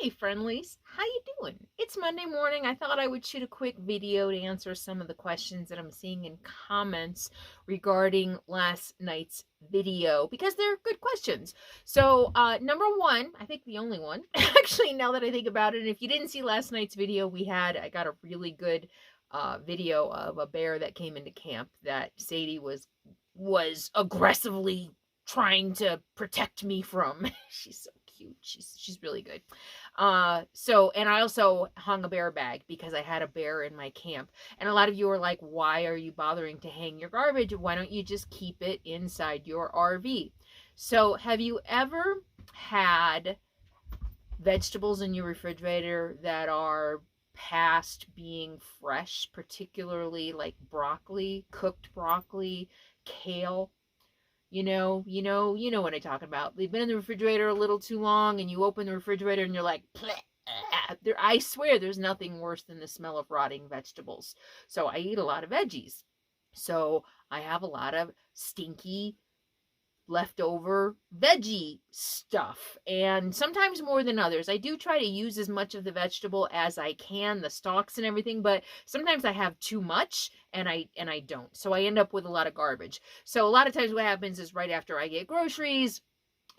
Hey friendlies, how you doing? It's Monday morning. I thought I would shoot a quick video to answer some of the questions that I'm seeing in comments regarding last night's video because they're good questions. So, number one, I think the only one, actually, now that I think about it, and if you didn't see last night's video, I got a really good video of a bear that came into camp that Sadie was aggressively trying to protect me from. She's so cute. She's really good. And I also hung a bear bag because I had a bear in my camp. And a lot of you are like, why are you bothering to hang your garbage? Why don't you just keep it inside your RV? So have you ever had vegetables in your refrigerator that are past being fresh, particularly like broccoli, cooked broccoli, kale? You know what I'm talking about. They've been in the refrigerator a little too long, and you open the refrigerator and you're like, I swear there's nothing worse than the smell of rotting vegetables. So I eat a lot of veggies. So I have a lot of stinky leftover veggie stuff, and sometimes more than others. I do try to use as much of the vegetable as I can, the stalks and everything, but sometimes I have too much and I don't. So I end up with a lot of garbage. So a lot of times what happens is right after I get groceries,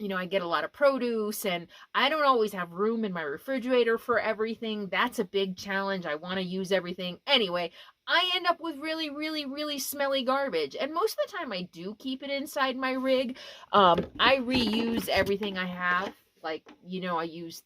I get a lot of produce, and I don't always have room in my refrigerator for everything. That's a big challenge. I want to use everything. Anyway, I end up with really, really, really smelly garbage. And most of the time I do keep it inside my rig. I reuse everything I have. Like, I use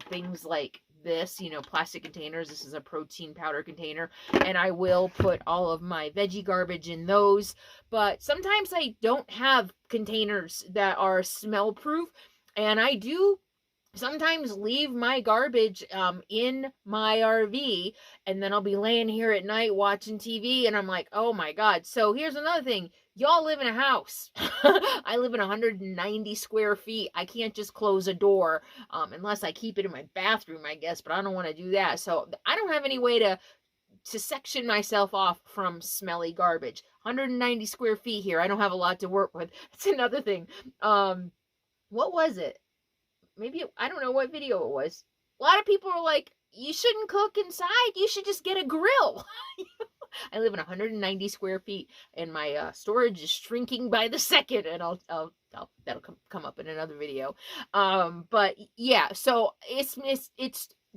things like this, plastic containers. This is a protein powder container, and I will put all of my veggie garbage in those. But sometimes I don't have containers that are smell proof, and I do sometimes leave my garbage in my RV, and then I'll be laying here at night watching TV, and I'm like, oh my God. So here's another thing. Y'all live in a house. I live in 190 square feet. I can't just close a door unless I keep it in my bathroom, I guess, but I don't want to do that. So I don't have any way to section myself off from smelly garbage. 190 square feet here. I don't have a lot to work with. That's another thing. What was it? Maybe, I don't know what video it was. A lot of people are like, you shouldn't cook inside. You should just get a grill. I live in 190 square feet, and my storage is shrinking by the second, and that'll come up in another video. But yeah, so it's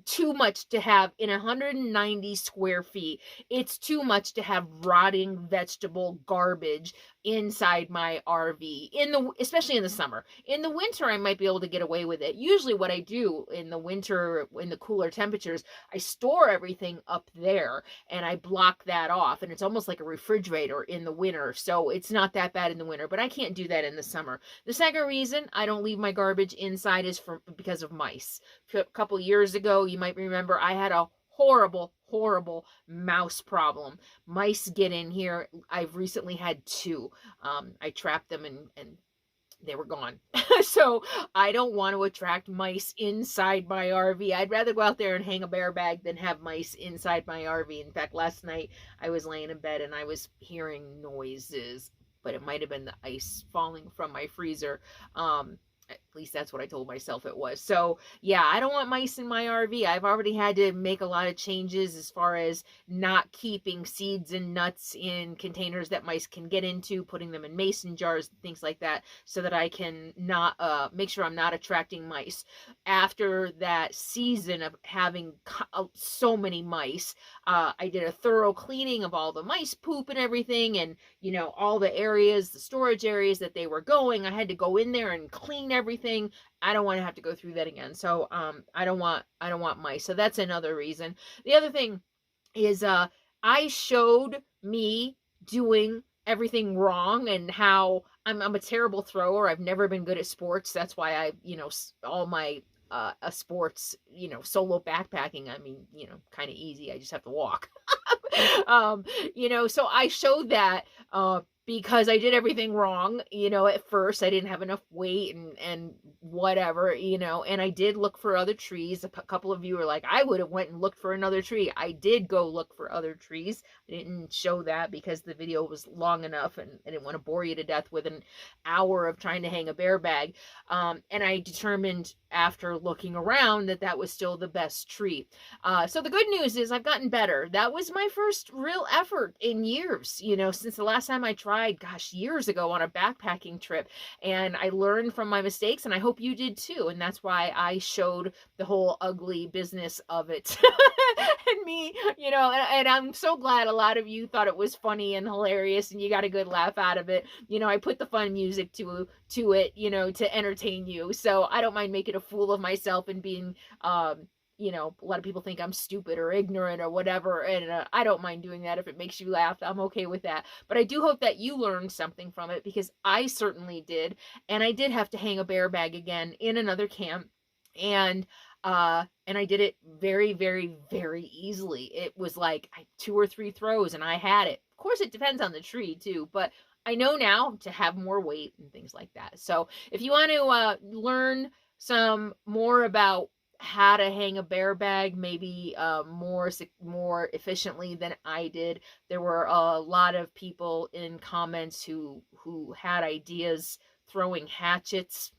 too much to have in 190 square feet. It's too much to have rotting vegetable garbage inside my RV, especially in the summer. In the winter, I might be able to get away with it. Usually what I do in the winter, in the cooler temperatures, I store everything up there and I block that off, and it's almost like a refrigerator in the winter. So it's not that bad in the winter, but I can't do that in the summer. The second reason I don't leave my garbage inside is because of mice. A couple years ago, you might remember, I had a horrible mouse problem. Mice get in here. I've recently had two. I trapped them and they were gone. So I don't want to attract mice inside my RV. I'd rather go out there and hang a bear bag than have mice inside my RV. In fact, last night I was laying in bed and I was hearing noises, but it might have been the ice falling from my freezer. At least that's what I told myself it was. So yeah, I don't want mice in my RV. I've already had to make a lot of changes as far as not keeping seeds and nuts in containers that mice can get into, putting them in mason jars, things like that, so that I can not make sure I'm not attracting mice. After that season of having so many mice, I did a thorough cleaning of all the mice poop and everything, and all the areas, the storage areas that they were going. I had to go in there and clean everything. I don't want to have to go through that again. So I don't want mice. So that's another reason. The other thing is I showed me doing everything wrong and how I'm a terrible thrower. I've never been good at sports. That's why I, all my sports, solo backpacking, kind of easy. I just have to walk. So I showed that because I did everything wrong, you know, at first. I didn't have enough weight and whatever, you know, and I did look for other trees. A couple of you were like, I would have went and looked for another tree. I did go look for other trees. I didn't show that because the video was long enough and I didn't want to bore you to death with an hour of trying to hang a bear bag. And I determined after looking around that that was still the best tree. So the good news is I've gotten better. That was my first real effort in years, you know, since the last time I tried, gosh, years ago on a backpacking trip. And I learned from my mistakes, and I hope you did too. And that's why I showed the whole ugly business of it. And me, you know, and I'm so glad a lot of you thought it was funny and hilarious and you got a good laugh out of it. You know, I put the fun music to it, you know, to entertain you. So I don't mind making a fool of myself and being, you know, a lot of people think I'm stupid or ignorant or whatever, and I don't mind doing that if it makes you laugh. I'm okay with that. But I do hope that you learned something from it, because I certainly did. And I did have to hang a bear bag again in another camp, and I did it very, very, very easily. It was like 2 or 3 throws and I had it. Of course, it depends on the tree too, but I know now to have more weight and things like that. So if you want to learn some more about how to hang a bear bag, maybe more efficiently than I did, there were a lot of people in comments who had ideas throwing hatchets.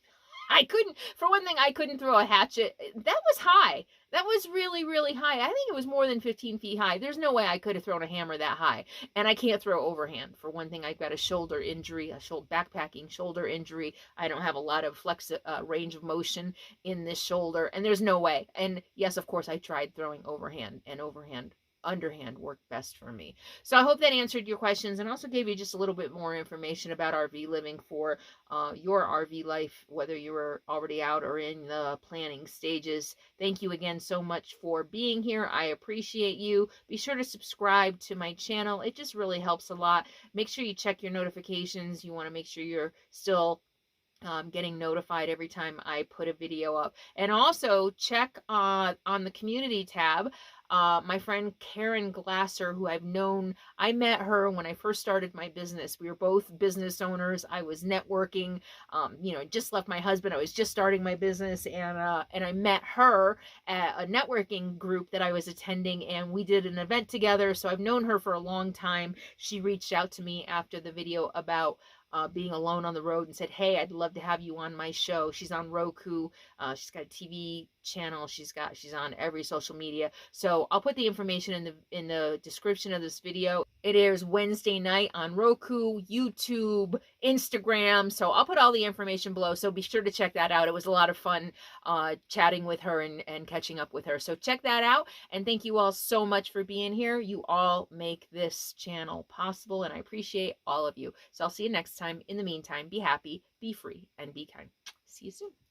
I couldn't, for one thing, I couldn't throw a hatchet. That was high. That was really, really high. I think it was more than 15 feet high. There's no way I could have thrown a hammer that high. And I can't throw overhand. For one thing, I've got a shoulder injury, backpacking shoulder injury. I don't have a lot of range of motion in this shoulder, and there's no way. And yes, of course, I tried throwing overhand, and underhand worked best for me. So I hope that answered your questions and also gave you just a little bit more information about RV living for your RV life, whether you were already out or in the planning stages. Thank you again so much for being here. I appreciate you. Be sure to subscribe to my channel. It just really helps a lot. Make sure you check your notifications. You want to make sure you're still getting notified every time I put a video up. And also check on the community tab. My friend Caren Glasser, who I met her when I first started my business. We were both business owners. I was networking, you know, just left my husband. I was just starting my business, and I met her at a networking group that I was attending, and we did an event together. So I've known her for a long time. She reached out to me after the video about being alone on the road and said, hey, I'd love to have you on my show. She's on Roku. She's got a TV channel. She's on every social media. So I'll put the information in the description of this video. It airs Wednesday night on Roku, YouTube, Instagram. So I'll put all the information below. So be sure to check that out. It was a lot of fun chatting with her and catching up with her. So check that out. And thank you all so much for being here. You all make this channel possible, and I appreciate all of you. So I'll see you next time. In the meantime, be happy, be free, and be kind. See you soon.